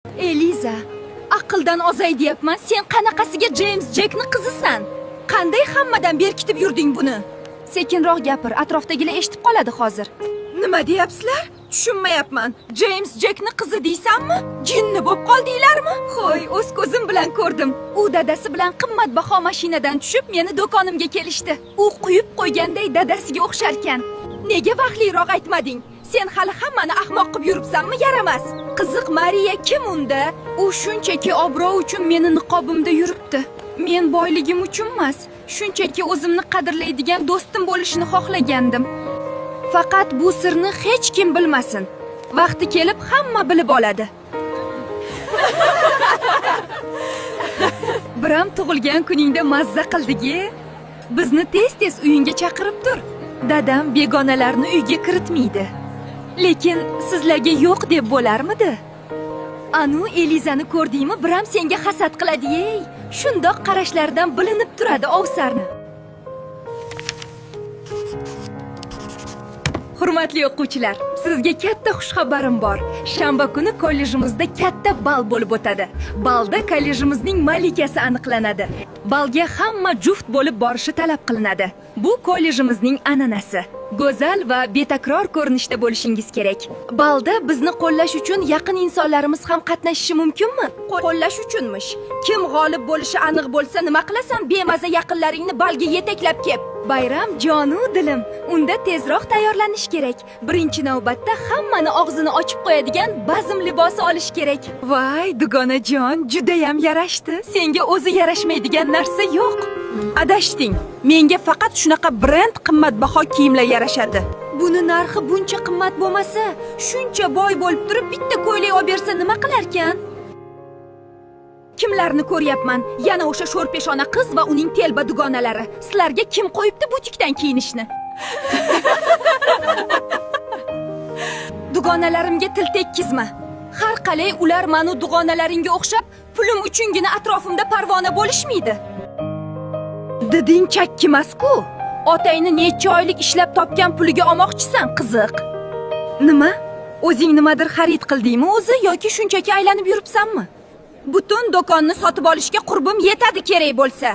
Eliza, aqldan ozay deyapman. Sen qanaqasiga James Jackni qizisan? Qanday hammadan berkitib yurding buni? Sekinroq gapir, atrofdagilar eshitib qoladi hozir. Nima deyapsizlar? Tushunmayapman. James Jackni qizi deysanmi? Jinni bo'lib qoldinglarmi? Xo'y, o'z ko'zim bilan ko'rdim. U dadasi bilan qimmatbaho mashinadan tushib, meni do'konimga kelishdi. U quyib qo'yganday dadasiga o'xshar ekan. Nega vaqtliroq aytmading? Sen hali hammani ahmoq qilib yuribsanmi, yaramas? Qiziq, Mariya kim unda? U shunchaki obro' uchun meni niqobimda yuribdi. Men boyligim uchun emas, shunchaki o'zimni qadrlaydigan do'stim bo'lishini xohlagandim. Faqat bu sirni hech kim bilmasin. Vaqti kelib hamma bilib oladi. Biram tug'ilgan kuningda mazza qildik-a? Bizni tez-tez uyingga chaqirib tur. Dadam begonalarni uyga kiritmaydi. Lekin sizlarga yo'q deb bo'larmidi? Anu Elizani ko'rdingmi? Biram senga hasad qiladi-ey. Shundoq qarashlardan bilinib turadi ovsarni. Hurmatli o'quvchilar, sizga katta xushxabarim bor. Shanba kuni kollejimizda katta bal bo'lib o'tadi. Balda kollejimizning malikasi aniqlanadi. Balga hamma juft bo'lib borishi talab qilinadi. Bu kollejimizning an'anasi. Go'zal va betakror ko'rinishda bo'lishingiz kerak. Balda bizni qo'llash uchun yaqin insonlarimiz ham qatnashishi mumkinmi? Qo'llash uchunmish. Kim g'olib bo'lishi aniq bo'lsa, nima qilasan? Bemaza yaqinlaringni balga yetaklab kep. Bayram jonu dilim, unda tezroq tayyorlanish kerak. Birinchi navbatda hammani og'zini ochib qo'yadigan bazm libosi olish kerak. Voy, dugonajon, juda ham yarashdi. Senga o'zi yarashmaydigan narsa yo'q. Adashding. Menga faqat shunaqa brend qimmatbaho kiyimlar yarashadi. Buni narxi buncha qimmat bo'lmasa, shuncha boy bo'lib turib bitta ko'ylak olib bersa nima qilar ekan? Kimlarni ko'ryapman? Yana o'sha sho'rpeshona qiz va uning telba dugonalari. Sizlarga kim qo'yibdi butikdan kiyinishni? Dugonalarimga til tekkizma. Har qalay ular meni dugonalaringga o'xshab, pulim uchungina atrofimda parvona bo'lishmaydi. Diding chakkimas-ku. Otangni necha oylik ishlab topgan puliga olmoqchisan, qiziq. Nima? O'zing nimadir xarid qildingmi o'zi yoki shunchaki aylanib yuribsanmi? Butun do'konni sotib olishga qurbim yetadi kerak bo'lsa.